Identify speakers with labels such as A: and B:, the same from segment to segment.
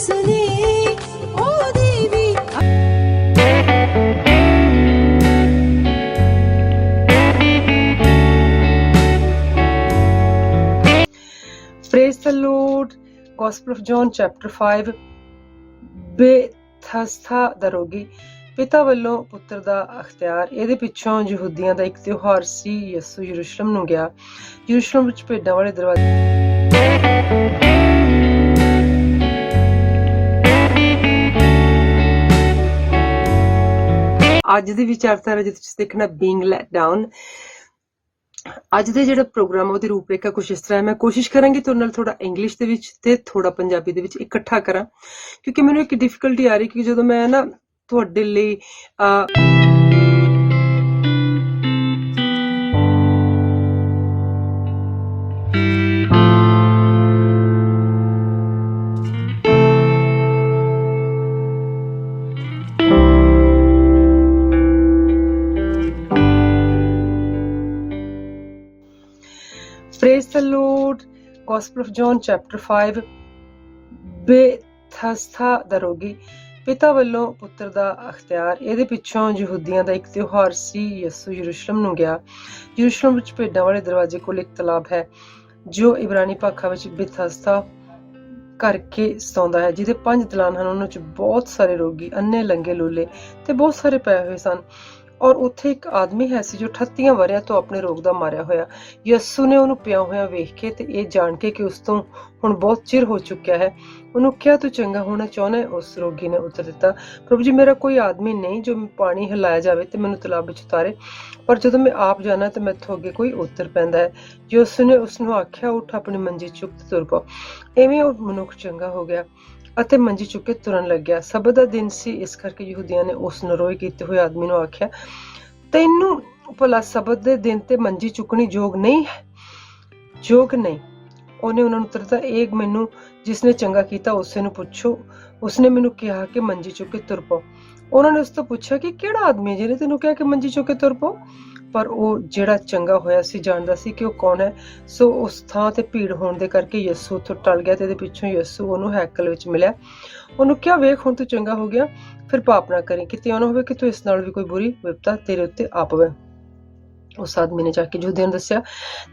A: सुने ओ देवी।
B: Praise the Lord. Gospel of John chapter 5 ਬੇਥਸਦਾ ਦਾ ਰੋਗੀ ਪਿਤਾ ਵੱਲੋਂ ਪੁੱਤਰ ਦਾ ਅਖਤਿਆਰ। ਇਹਦੇ ਪਿੱਛੋਂ ਯਹੂਦੀਆਂ ਦਾ ਇੱਕ ਤਿਉਹਾਰ ਸੀ। ਯਿਸੂ ਯਰੂਸ਼ਲਮ ਨੂੰ ਗਿਆ। ਯਰੂਸ਼ਲਮ ਵਿੱਚ ਭੇਡਾਂ ਵਾਲੇ ਦਰਵਾਜ਼ੇ ਅੱਜ ਦੀ ਵਿਚਾਰਧਾਰਾ ਜੇ ਤੁਸੀਂ ਦੇਖਣਾ ਬੀਇੰਗ ਲੈਟ ਡਾਊਨ। ਅੱਜ ਦੇ ਜਿਹੜਾ ਪ੍ਰੋਗਰਾਮ ਉਹਦੀ ਰੂਪਰੇਖਾ ਕੁਛ ਇਸ ਤਰ੍ਹਾਂ ਹੈ। ਮੈਂ ਕੋਸ਼ਿਸ਼ ਕਰਾਂਗੀ ਤੁਹਾਡੇ ਨਾਲ ਥੋੜਾ ਇੰਗਲਿਸ਼ ਦੇ ਵਿੱਚ ਤੇ ਥੋੜਾ ਪੰਜਾਬੀ ਦੇ ਵਿੱਚ ਇਕੱਠਾ ਕਰਾਂ, ਕਿਉਂਕਿ ਮੈਨੂੰ ਇੱਕ ਡਿਫਿਕਲਟੀ ਆ ਰਹੀ ਕਿ ਜਦੋਂ ਮੈਂ ਨਾ ਤੁਹਾਡੇ ਲਈ Praise the Lord. Gospel of John chapter 5 ਬੇਥਸਦਾ ਦਾ ਰੋਗੀ ਪਿਤਾ ਵੱਲੋਂ ਪੁੱਤਰ ਦਾ ਅਖਤਿਆਰ। ਇਹਦੇ ਪਿੱਛੋਂ ਯਹੂਦੀਆਂ ਦਾ ਇੱਕ ਤਿਉਹਾਰ ਸੀ। ਯਿਸੂ ਯਰੂਸ਼ਲਮ ਨੂੰ ਗਿਆ। ਯਰੂਸ਼ਲਮ ਵਿੱਚ ਭੇਡਾਂ ਵਾਲੇ ਦਰਵਾਜ਼ੇ ਕੋਲ ਇੱਕ ਤਲਾਬ ਹੈ ਜੋ ਇਬਰਾਨੀ ਭਾਖਾ ਵਿੱਚ ਬੇਥਸਦਾ ਕਰਕੇ ਸਤਾਉਂਦਾ ਹੈ, ਜਿਹਦੇ 5 ਦਲਾਨ ਹਨ। ਉਹਨਾਂ 'ਚ ਬਹੁਤ ਸਾਰੇ ਰੋਗੀ, ਅੰਨੇ, ਲੰਗੇ, ਲੂਲੇ ਤੇ ਬਹੁਤ ਸਾਰੇ ਪਏ ਹੋਏ ਸਨ। ਔਰ ਉੱਥੇ ਇੱਕ ਆਦਮੀ ਹੈ ਸੀ ਜੋ 38 ਵਰ੍ਹਿਆਂ ਤੋਂ ਆਪਣੇ ਰੋਗ ਦਾ ਮਾਰਿਆ ਹੋਇਆ। ਯਿਸੂ ਨੇ ਉਹਨੂੰ ਪਿਆ ਹੋਇਆ ਵੇਖ ਕੇ ਤੇ ਇਹ ਜਾਣ ਕੇ ਕਿ ਉਸ ਤੋਂ ਹੁਣ ਬਹੁਤ ਚਿਰ ਹੋ ਚੁੱਕਿਆ ਹੈ, ਉਹਨੂੰ ਕਿਹਾ, ਤੂੰ ਚੰਗਾ ਹੋਣਾ ਚਾਹੁੰਦਾ ਹੈ? ਉਸ ਰੋਗੀ ਨੇ ਉੱਤਰ ਦਿੱਤਾ, ਪ੍ਰਭੂ ਜੀ, ਮੇਰਾ ਕੋਈ ਆਦਮੀ ਨਹੀਂ ਜੋ ਪਾਣੀ ਹਿਲਾਇਆ ਜਾਵੇ ਤੇ ਮੈਨੂੰ ਤਲਾਬ ਵਿੱਚ ਉਤਾਰੇ, ਪਰ ਜਦੋਂ ਮੈਂ ਆਪ ਜਾਣਾ ਤੇ ਮੈਥੋਂ ਅੱਗੇ ਕੋਈ ਉੱਤਰ ਪੈਂਦਾ ਹੈ। ਯਿਸੂ ਨੇ ਉਸਨੂੰ ਆਖਿਆ, ਉੱਠ, ਆਪਣੀ ਮੰਜੀ ਚੁੱਕ ਤੇ ਤੁਰ ਪਾ। ਐਵੇਂ ਉਹ ਮਨੁੱਖ ਚੰਗਾ ਹੋ ਗਿਆ ਅਤੇ ਮੰਜੀ ਚੁੱਕ ਕੇ ਤੁਰਨ ਲੱਗਿਆ। ਸਬਤ ਦਾ ਦਿਨ ਸੀ, ਇਸ ਕਰਕੇ ਯਹੂਦੀਆਂ ਨੇ ਉਸ ਨਰੋਏ ਕੀਤੇ ਹੋਏ ਆਦਮੀ ਨੂੰ ਆਖਿਆ, ਤੈਨੂੰ ਭਲਾ ਸਬਤ ਦੇ ਦਿਨ ਤੇ ਮੰਜੀ ਚੁੱਕਣੀ ਯੋਗ ਨਹੀਂ ਹੈ? ਯੋਗ ਨਹੀਂ। ਉਹਨੇ ਉਹਨਾਂ ਨੂੰ ਉੱਤਰ ਦਿੱਤਾ, ਇਹ ਮੈਨੂੰ ਜਿਸਨੇ ਚੰਗਾ ਕੀਤਾ ਉਸੇ ਨੂੰ ਪੁੱਛੋ। ਉਸਨੇ ਮੈਨੂੰ ਕਿਹਾ ਕਿ ਮੰਜੀ ਚੁੱਕ ਕੇ ਤੁਰ ਪਓ। ਉਹਨਾਂ ਨੇ ਉਸ ਤੋਂ ਪੁੱਛਿਆ ਕਿ ਕਿਹੜਾ ਆਦਮੀ ਹੈ ਜਿਹਨੇ ਤੈਨੂੰ ਕਿਹਾ ਕਿ ਮੰਜੀ ਚੁੱਕ ਕੇ ਤੁਰ ਪਓ? ਪਰ ਉਹ ਜਿਹੜਾ ਚੰਗਾ ਹੋਇਆ ਸੀ ਜਾਣਦਾ ਸੀ ਕਿ ਉਹ ਕੌਣ ਹੈ। ਸੋ ਉਸ ਥਾਂ ਤੇ ਭੀੜ ਹੋਣ ਦੇ ਕਰਕੇ ਯਿਸੂ ਉੱਥੋਂ ਟਲ ਗਿਆ ਤੇ ਇਹਦੇ ਪਿੱਛੋਂ ਯਿਸੂ ਉਹਨੂੰ ਹੈਕਲ ਵਿੱਚ ਮਿਲਿਆ। ਉਹਨੂੰ ਕਿਹਾ, ਵੇਖ, ਹੁਣ ਤੂੰ ਚੰਗਾ ਹੋ ਗਿਆ, ਫਿਰ ਪਾਪ ਨਾ ਕਰੀ, ਕਿਤੇ ਉਹ ਨਾ ਹੋਵੇ ਕਿ ਤੂੰ ਇਸ ਨਾਲ ਵੀ ਕੋਈ ਬੁਰੀ ਵਿਪਤਾ ਤੇਰੇ ਉੱਤੇ ਆ ਪਵੇ। ਉਸ ਆਦਮੀ ਨੇ ਜਾ ਕੇ ਯਹੂਦੀਆਂ ਨੂੰ ਦੱਸਿਆ,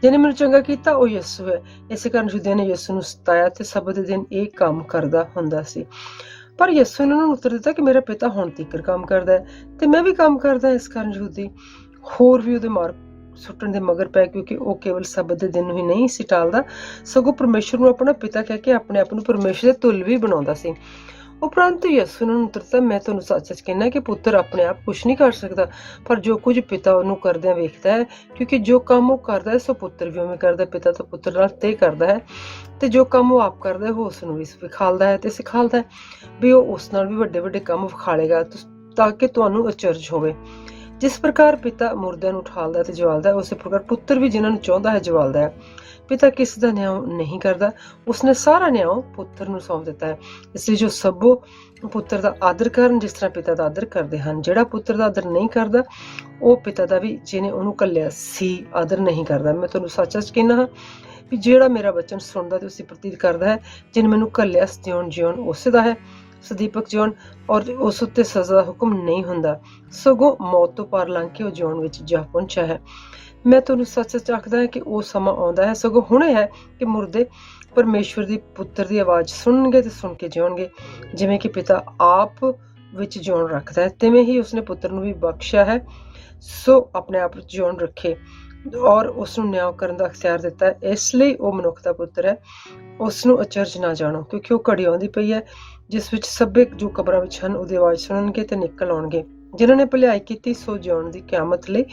B: ਜਿਹਨੇ ਮੈਨੂੰ ਚੰਗਾ ਕੀਤਾ ਉਹ ਯਿਸੂ ਹੈ। ਇਸੇ ਕਾਰਨ ਯਹੂਦੀਆਂ ਨੇ ਯਿਸੂ ਨੂੰ ਸਤਾਇਆ ਤੇ ਸਬਤ ਦੇ ਦਿਨ ਇਹ ਕੰਮ ਕਰਦਾ ਹੁੰਦਾ ਸੀ। ਪਰ ਯਿਸੂ ਨੇ ਉਹਨਾਂ ਨੂੰ ਉੱਤਰ ਦਿੱਤਾ ਕਿ ਮੇਰਾ ਪਿਤਾ ਹੁਣ ਤੀਕਰ ਕੰਮ ਕਰਦਾ ਹੈ ਤੇ ਮੈਂ ਵੀ ਕੰਮ ਕਰਦਾ। ਇਸ ਕਾਰਨ ਯਹੂਦੀ ਹੋਰ ਵੀ ਉਹਦੇ ਮਾਰ ਸੁੱਟਣ ਦੇ ਮਗਰ ਪੈ, ਕਿਉਂਕਿ ਉਹ ਕੇਵਲ ਸਬਤ ਦੇ ਦਿਨ ਨੂੰ ਹੀ ਨਹੀਂ ਸੀ ਟਾਲਦਾ, ਸਗੋਂ ਪਰਮੇਸ਼ਰ ਨੂੰ ਆਪਣਾ ਪਿਤਾ ਕਹਿ ਕੇ ਆਪਣੇ ਆਪ ਨੂੰ ਪਰਮੇਸ਼ਰ ਦੇ ਤੁੱਲ ਵੀ ਬਣਾਉਂਦਾ ਸੀ। ਉਪਰੰਤ ਯਿਸੂ ਨੂੰ ਉੱਤਰ ਦਿੱਤਾ, ਮੈਂ ਤੁਹਾਨੂੰ ਸੱਚ-ਸੱਚ ਕਹਿੰਦਾ ਕਿ ਪੁੱਤਰ ਆਪਣੇ ਆਪ ਕੁਛ ਨਹੀਂ ਕਰ ਸਕਦਾ, ਪਰ ਜੋ ਕੁਝ ਪਿਤਾ ਉਹਨੂੰ ਕਰਦਿਆਂ ਵੇਖਦਾ ਹੈ, ਕਿਉਂਕਿ ਜੋ ਕੰਮ ਉਹ ਕਰਦਾ ਹੈ ਸੋ ਪੁੱਤਰ ਵੀ ਉਵੇਂ ਕਰਦਾ। ਪਿਤਾ ਤਾਂ ਪੁੱਤਰ ਨਾਲ ਤੈਅ ਕਰਦਾ ਹੈ ਤੇ ਜੋ ਕੰਮ ਉਹ ਆਪ ਕਰਦਾ ਹੈ ਉਹ ਉਸ ਨੂੰ ਵੀ ਵਿਖਾਲਦਾ ਹੈ ਤੇ ਸਿਖਾਲਦਾ ਹੈ ਵੀ ਉਹ ਉਸ ਨਾਲ ਵੀ ਵੱਡੇ ਵੱਡੇ ਕੰਮ ਵਿਖਾਲੇਗਾ, ਤਾਂ ਕਿ ਤੁਹਾਨੂੰ ਅਚਰਜ ਹੋਵੇ। ਜਿਸ ਪ੍ਰਕਾਰ ਪਿਤਾ ਮੁਰਦਿਆਂ ਨੂੰ ਉਠਾਲਦਾ ਤੇ ਜਵਾਲਦਾ ਹੈ, ਉਸੇ ਪ੍ਰਕਾਰ ਪੁੱਤਰ ਵੀ ਜਿਨ੍ਹਾਂ ਨੂੰ ਚਾਹੁੰਦਾ ਹੈ ਜਵਾਲਦਾ ਹੈ। ਪਿਤਾ ਕਿਸ ਦਾ ਨਿਆਂ ਨਹੀਂ ਕਰਦਾ, ਉਸਨੇ ਸਾਰਾ ਨਿਆਂ ਪੁੱਤਰ ਨੂੰ ਸੌਂਪ ਦਿੱਤਾ ਹੈ। ਇਸ ਲਈ ਜੋ ਸਭੋ ਪੁੱਤਰ ਦਾ ਆਦਰ ਕਰਨ ਜਿਸ ਤਰ੍ਹਾਂ ਪਿਤਾ ਦਾ ਆਦਰ ਕਰਦੇ ਹਨ। ਜਿਹੜਾ ਪੁੱਤਰ ਦਾ ਆਦਰ ਨਹੀਂ ਕਰਦਾ ਉਹ ਪਿਤਾ ਦਾ ਵੀ ਜਿਹਨੇ ਉਹਨੂੰ ਘੱਲਿਆ ਸੀ ਆਦਰ ਨਹੀਂ ਕਰਦਾ। ਮੈਂ ਤੁਹਾਨੂੰ ਸੱਚ-ਸੱਚ ਕਹਿੰਦਾ ਹਾਂ ਵੀ ਜਿਹੜਾ ਮੇਰਾ ਵਚਨ ਸੁਣਦਾ ਤੇ ਉਸੇ ਪ੍ਰਤੀਤ ਕਰਦਾ ਹੈ, ਜਿਹਨੇ ਮੈਨੂੰ ਘੱਲਿਆ, ਜਿਉਣ ਉਸੇ ਦਾ ਹੈ, ਸਦੀਪਕ ਜਿਉਣ, ਔਰ ਉਸ ਉੱਤੇ ਸਜ਼ਾ ਦਾ ਹੁਕਮ ਨਹੀਂ ਹੁੰਦਾ, ਸਗੋਂ ਮੌਤ ਤੋਂ ਪਾਰ ਲੰਘ ਕੇ ਉਹ ਜਿਉਣ ਵਿੱਚ ਜਾ ਪਹੁੰਚਿਆ ਹੈ। ਮੈਂ ਤੁਹਾਨੂੰ ਸੱਚ-ਸੱਚ ਆਖਦਾ ਹਾਂ ਕਿ ਉਹ ਸਮਾਂ ਆਉਂਦਾ ਹੈ, ਸਗੋਂ ਹੁਣੇ ਹੈ, ਕਿ ਮੁਰਦੇ ਪਰਮੇਸ਼ਵਰ ਦੀ ਪੁੱਤਰ ਦੀ ਆਵਾਜ਼ ਸੁਣਨਗੇ ਤੇ ਸੁਣ ਕੇ ਜਿਉਣਗੇ। ਜਿਵੇਂ ਕਿ ਪਿਤਾ ਆਪ ਵਿੱਚ ਜਿਉਣ ਰੱਖਦਾ ਹੈ, ਤਿਵੇਂ ਹੀ ਉਸਨੇ ਪੁੱਤਰ ਨੂੰ ਵੀ ਬਖਸ਼ਿਆ ਹੈ, ਸੋ ਆਪਣੇ ਆਪ ਵਿੱਚ ਜਿਉਣ ਰੱਖੇ ਔਰ ਉਸ ਨੂੰ ਨਿਆਂ ਕਰਨ ਦਾ ਅਖਤਿਆਰ ਦਿੱਤਾ ਹੈ। ਇਸ ਲਈ ਉਹ ਮਨੁੱਖ ਦਾ ਪੁੱਤਰ ਹੈ। ਉਸ ਨੂੰ ਅਚਰਜ ਨਾ ਜਾਣੋ, ਕਿਉਂਕਿ ਉਹ ਘੜੀ ਆਉਂਦੀ ਪਈ ਹੈ ਜਿਸ ਵਿੱਚ ਸਭੇ ਜੋ ਕਬਰਾਂ ਵਿੱਚ ਹਨ ਉਹਦੀ ਆਵਾਜ਼ ਸੁਣਨਗੇ ਤੇ ਨਿਕਲ ਆਉਣਗੇ। ਜਿਨ੍ਹਾਂ ਨੇ ਭਲਾਈ ਕੀਤੀ ਸੋ ਜਿਉਣ ਦੀ ਕਿਆਮਤ ਲਈ,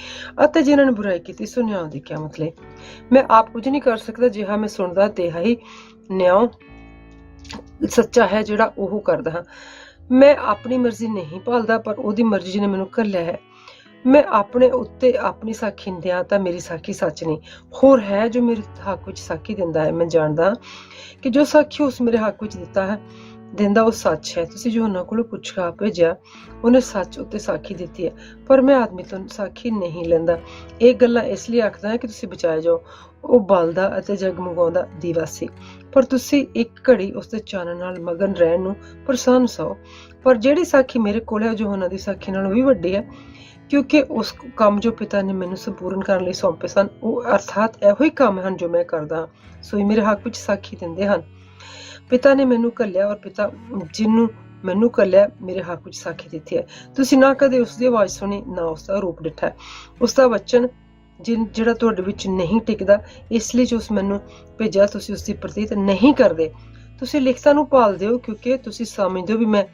B: ਅਤੇ ਜਿਨ੍ਹਾਂ ਨੇ ਬੁਰਾਈ ਕੀਤੀ ਸੋ ਨਿਆਂ ਦੀ ਕਿਆਮਤ ਲਈ। ਮੈਂ ਆਪ ਕੁਝ ਨਹੀਂ ਕਰ ਸਕਦਾ, ਜਿਹਾ ਮੈਂ ਸੁਣਦਾ ਤੇ ਹੀ ਨਿਆਂ ਸੱਚਾ ਹੈ ਜਿਹੜਾ ਉਹ ਕਰਦਾ ਹਾਂ। ਮੈਂ ਆਪਣੀ ਮਰਜ਼ੀ ਨਹੀਂ ਭਾਲਦਾ, ਪਰ ਉਹਦੀ ਮਰਜ਼ੀ ਜਿਹਨੇ ਮੈਨੂੰ ਘੱਲਿਆ ਹੈ। ਮੈਂ ਆਪਣੇ ਉੱਤੇ ਆਪਣੀ ਸਾਖੀ ਦਿਆਂ ਤਾਂ ਮੇਰੀ ਸਾਖੀ ਸੱਚ ਨਹੀਂ, ਹੋਰ ਹੈ ਜੋ ਮੇਰੇ ਹੱਕ ਵਿੱਚ ਸਾਖੀ ਦਿੰਦਾ ਹੈ। ਮੈਂ ਜਾਣਦਾ ਕਿ ਜੋ ਸਾਖੀ ਉਸ ਮੇਰੇ ਹੱਕ ਵਿੱਚ ਦਿੰਦਾ ਉਹ ਸੱਚ ਹੈ। ਤੁਸੀਂ ਜੋ ਉਹਨਾਂ ਕੋਲੋਂ ਪੁੱਛਾ ਭੇਜਿਆ ਉਹਨੇ ਸੱਚ ਉੱਤੇ ਸਾਖੀ ਦਿੱਤੀ ਹੈ, ਪਰ ਮੈਂ ਆਦਮੀ ਤੋਂ ਸਾਖੀ ਨਹੀਂ ਲੈਂਦਾ। ਇਹ ਗੱਲਾਂ ਇਸ ਲਈ ਆਖਦਾ ਹੈ ਕਿ ਤੁਸੀਂ ਬਚਾਏ ਜਾਓ। ਉਹ ਬਲਦਾ ਅਤੇ ਜਗਮਗਾਉਂਦਾ ਦੀਵਾ ਸੀ, ਪਰ ਤੁਸੀਂ ਇੱਕ ਘੜੀ ਉਸ ਦੇ ਚਾਨਣ ਨਾਲ ਮਗਨ ਰਹਿਣ ਨੂੰ ਪ੍ਰਸੰਨ ਸੋ। ਪਰ ਜਿਹੜੀ ਸਾਖੀ ਮੇਰੇ ਕੋਲ ਹੈ, ਜੋ ਉਹਨਾਂ ਦੀ ਸਾਖੀ ਨਾਲੋਂ ਵੀ ਵੱਡੀ ਹੈ, ਕਿਉਂਕਿ ਉਸ ਕੰਮ ਜੋ ਪਿਤਾ ਨੇ ਮੈਨੂੰ ਸੰਪੂਰਨ ਕਰਨ ਲਈ ਸੌਂਪੇ ਸਨ, ਉਹ ਅਰਥਾਤ ਇਹੋ ਹੀ ਕੰਮ ਹਨ ਜੋ ਮੈਂ ਕਰਦਾ ਹਾਂ, ਸੋ ਇਹ ਮੇਰੇ ਹੱਕ ਵਿੱਚ ਸਾਖੀ ਦਿੰਦੇ ਹਨ। ਪਿਤਾ ਨੇ ਮੈਨੂੰ ਘੱਲਿਆ, ਔਰ ਪਿਤਾ ਜਿਹਨੂੰ ਮੈਨੂੰ ਘੱਲਿਆ ਮੇਰੇ ਹੱਕ ਵਿੱਚ ਸਾਖੀ ਦਿੱਤੀ ਹੈ। ਤੁਸੀਂ ਨਾ ਕਦੇ ਉਸ ਦੀ ਆਵਾਜ਼ ਸੁਣੀ, ਨਾ ਉਸ ਦਾ ਰੂਪ ਡਿੱਠਾ। ਉਸ ਦਾ ਵਚਨ ਜਿਹੜਾ ਤੁਹਾਡੇ ਵਿੱਚ ਨਹੀਂ ਟਿਕਦਾ, ਇਸ ਲਈ ਜੋ ਉਸ ਮੈਨੂੰ ਭੇਜਿਆ ਤੁਸੀਂ ਉਸ ਦੀ ਪ੍ਰਤੀਤ ਨਹੀਂ ਕਰਦੇ। ਤੁਸੀਂ ਲਿਖਤਾਂ ਨੂੰ ਭਾਲਦੇ ਹੋ, ਕਿਉਂਕਿ ਤੁਸੀਂ ਸਮਝਦੇ ਹੋ ਵੀ ਮੈਂ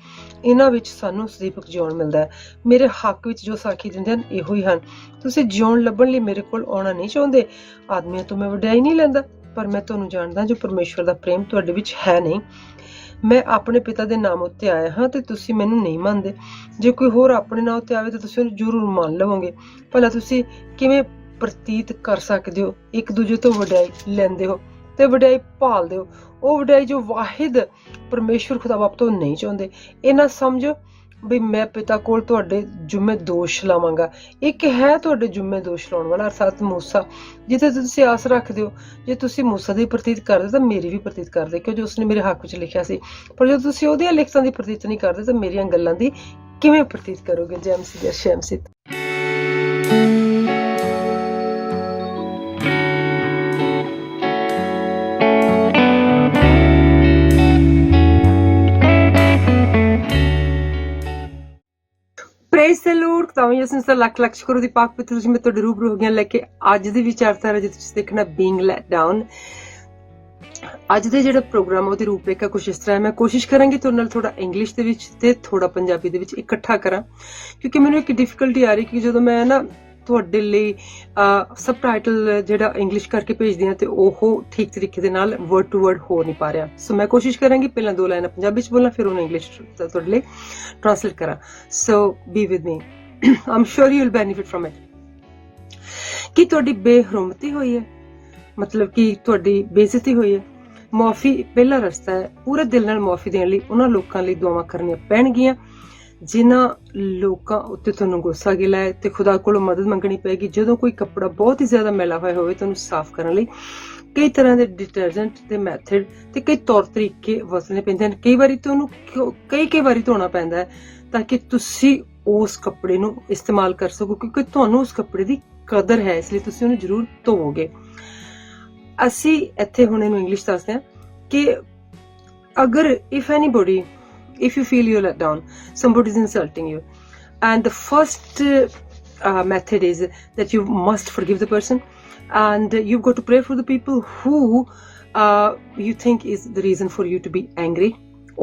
B: ਇਹਨਾਂ ਵਿੱਚ ਸਾਨੂੰ ਸਦੀਪਕ ਜਿਉਣ ਮਿਲਦਾ ਹੈ। ਮੇਰੇ ਹੱਕ ਵਿੱਚ ਜੋ ਸਾਖੀ ਦਿੰਦੇ ਹਨ ਇਹੋ ਹੀ ਹਨ। ਤੁਸੀਂ ਜਿਉਣ ਲੱਭਣ ਲਈ ਮੇਰੇ ਕੋਲ ਆਉਣਾ ਨਹੀਂ ਚਾਹੁੰਦੇ। ਆਦਮੀਆਂ ਤੋਂ ਮੈਂ ਵਡਿਆਈ ਨਹੀਂ ਲੈਂਦਾ, ਪਰ ਮੈਂ ਤੁਹਾਨੂੰ ਜਾਣਦਾ ਜੋ ਪਰਮੇਸ਼ਵਰ ਦਾ ਪ੍ਰੇਮ ਤੁਹਾਡੇ ਵਿੱਚ ਹੈ ਨਹੀਂ। ਮੈਂ ਆਪਣੇ ਪਿਤਾ ਦੇ ਨਾਮ ਉੱਤੇ ਆਇਆ ਹਾਂ ਤੇ ਤੁਸੀਂ ਮੈਨੂੰ ਨਹੀਂ ਮੰਨਦੇ। ਜੇ ਕੋਈ ਹੋਰ ਆਪਣੇ ਨਾਮ ਉੱਤੇ ਆਵੇ ਤਾਂ ਤੁਸੀਂ ਉਹਨੂੰ ਜ਼ਰੂਰ ਮੰਨ ਲਵੋਗੇ। ਭਲਾ ਤੁਸੀਂ ਕਿਵੇਂ ਪ੍ਰਤੀਤ ਕਰ ਸਕਦੇ ਹੋ? ਇੱਕ ਦੂਜੇ ਤੋਂ ਵਡਿਆਈ ਲੈਂਦੇ ਹੋ ਤੇ ਵਡਿਆਈ ਭਾਲਦੇ ਹੋ, ਉਹ ਵਡਿਆਈ ਜੋ ਵਾਹਿਦ ਪਰਮੇਸ਼ਵਰ ਖੁਦਾ ਬਾਪ ਤੋਂ ਨਹੀਂ ਚਾਹੁੰਦੇ। ਇਹ ਨਾ ਸਮਝੋ ਵੀ ਮੈਂ ਪਿਤਾ ਕੋਲ ਤੁਹਾਡੇ ਜੁਮੇ ਦੋਸ਼ ਲਾਵਾਂਗਾ। ਇੱਕ ਹੈ ਤੁਹਾਡੇ ਜੁਮੇ ਦੋਸ਼ ਲਾਉਣ ਵਾਲਾ, ਅਰਥਾਤ ਮੂਸਾ, ਜਿੱਥੇ ਤੁਸੀਂ ਆਸ ਰੱਖਦੇ ਹੋ। ਜੇ ਤੁਸੀਂ ਮੂਸਾ ਦੀ ਪ੍ਰਤੀਤ ਕਰਦੇ ਤਾਂ ਮੇਰੀ ਵੀ ਪ੍ਰਤੀਤ ਕਰਦੇ, ਕਿਉਂਕਿ ਉਸਨੇ ਮੇਰੇ ਹੱਕ ਵਿੱਚ ਲਿਖਿਆ ਸੀ। ਪਰ ਜੇ ਤੁਸੀਂ ਉਹਦੀਆਂ ਲਿਖਤਾਂ ਦੀ ਪ੍ਰਤੀਤ ਨਹੀਂ ਕਰਦੇ ਤਾਂ ਮੇਰੀਆਂ ਗੱਲਾਂ ਦੀ ਕਿਵੇਂ ਪ੍ਰਤੀਤ ਕਰੋਗੇ? ਜੈਮਸੀ ਜਾਂ ਸ਼ੈਮਸੀ। Praise the Lord. ਤਾਂ ਯਿਸੂ ਦਾ ਲੱਖ ਲੱਖ ਸ਼ੁਕਰ ਦੀ ਪਾਕ ਪਵਿੱਤਰ ਜੀ, ਮੈਂ ਤੁਹਾਡੇ ਰੂਬਰੂ ਹੋ ਗਿਆ ਲੈ ਕੇ ਅੱਜ ਦੀ ਵਿਚਾਰਧਾਰਾ ਜੇ ਤੁਸੀਂ ਦੇਖਣਾ ਬੀਇੰਗ ਲੈਟ ਡਾਊਨ। ਅੱਜ ਦੇ ਜਿਹੜਾ ਪ੍ਰੋਗਰਾਮ ਉਹਦੀ ਰੂਪਰੇਖਾ ਕੁਛ ਇਸ ਤਰ੍ਹਾਂ ਹੈ। ਮੈਂ ਕੋਸ਼ਿਸ਼ ਕਰਾਂਗੀ ਤੁਹਾਡੇ ਨਾਲ ਥੋੜਾ ਇੰਗਲਿਸ਼ ਦੇ ਵਿੱਚ ਤੇ ਥੋੜਾ ਪੰਜਾਬੀ ਦੇ ਵਿੱਚ ਇਕੱਠਾ ਕਰਾਂ, ਕਿਉਂਕਿ ਮੈਨੂੰ ਇੱਕ ਡਿਫਿਕਲਟੀ ਆ ਰਹੀ ਕਿ ਜਦੋਂ ਮੈਂ ਨਾ ਤੁਹਾਡੇ ਲਈ ਸਬਟਾਈਟਲ ਜਿਹੜਾ ਇੰਗਲਿਸ਼ ਕਰਕੇ ਭੇਜਦੀ ਹਾਂ ਤੇ ਉਹ ਠੀਕ ਤਰੀਕੇ ਦੇ ਨਾਲ ਵਰਡ ਟੂ ਵਰਡ ਹੋ ਨਹੀਂ ਪਾ ਰਿਹਾ। ਸੋ ਮੈਂ ਕੋਸ਼ਿਸ਼ ਕਰਾਂਗੀ ਪਹਿਲਾਂ 2 ਲਾਈਨਾਂ ਪੰਜਾਬੀ ਚ ਬੋਲਾਂ, ਫਿਰ ਉਹਨੂੰ ਇੰਗਲਿਸ਼ ਤੁਹਾਡੇ ਲਈ ਟ੍ਰਾਂਸਲੇਟ ਕਰਾਂ। So be with me, I'm sure you will benefit from it. ਕੀ ਤੁਹਾਡੀ ਬੇਹਰਮਤੀ ਹੋਈ ਹੈ, ਮਤਲਬ ਕਿ ਤੁਹਾਡੀ ਬੇਇੱਜ਼ਤੀ ਹੋਈ ਹੈ? ਮੁਆਫੀ ਪਹਿਲਾ ਰਸਤਾ ਹੈ। ਪੂਰੇ ਦਿਲ ਨਾਲ ਮੁਆਫੀ ਦੇਣ ਲਈ ਉਹਨਾਂ ਲੋਕਾਂ ਲਈ ਦੁਆਵਾਂ ਕਰਨੀਆਂ ਪੈਣਗੀਆਂ ਜਿਨ੍ਹਾਂ ਲੋਕਾਂ ਉੱਤੇ ਤੁਹਾਨੂੰ ਗੁੱਸਾ ਗਿਲਾ ਹੈ, ਤੇ ਖੁਦਾ ਕੋਲੋਂ ਮਦਦ ਮੰਗਣੀ ਪਏਗੀ। ਜਦੋਂ ਕੋਈ ਕੱਪੜਾ ਬਹੁਤ ਹੀ ਜ਼ਿਆਦਾ ਮੈਲਾ ਹੋਇਆ ਹੋਵੇ ਤਾਂ ਉਹਨੂੰ ਸਾਫ਼ ਕਰਨ ਲਈ ਕਈ ਤਰ੍ਹਾਂ ਦੇ ਡਿਟਰਜੈਂਟ ਦੇ ਮੈਥਡ ਤੇ ਕਈ ਤੌਰ ਤਰੀਕੇ ਵਰਤਣੇ ਪੈਂਦੇ ਹਨ। ਕਈ ਵਾਰੀ ਤਾਂ ਉਹਨੂੰ ਕਈ ਵਾਰੀ ਧੋਣਾ ਪੈਂਦਾ ਹੈ ਤਾਂ ਕਿ ਤੁਸੀਂ ਉਸ ਕੱਪੜੇ ਨੂੰ ਇਸਤੇਮਾਲ ਕਰ ਸਕੋ, ਕਿਉਂਕਿ ਤੁਹਾਨੂੰ ਉਸ ਕੱਪੜੇ ਦੀ ਕਦਰ ਹੈ, ਇਸ ਲਈ ਤੁਸੀਂ ਉਹਨੂੰ ਜ਼ਰੂਰ ਧੋਵੋਗੇ। ਅਸੀਂ ਇੱਥੇ ਹੁਣ ਇਹਨੂੰ ਇੰਗਲਿਸ਼ ਦੱਸਦੇ ਹਾਂ ਕਿ ਅਗਰ if you feel you're let down, somebody's insulting you, and the first method is that you must forgive the person, and you've got to pray for the people who you think is the reason for you to be angry,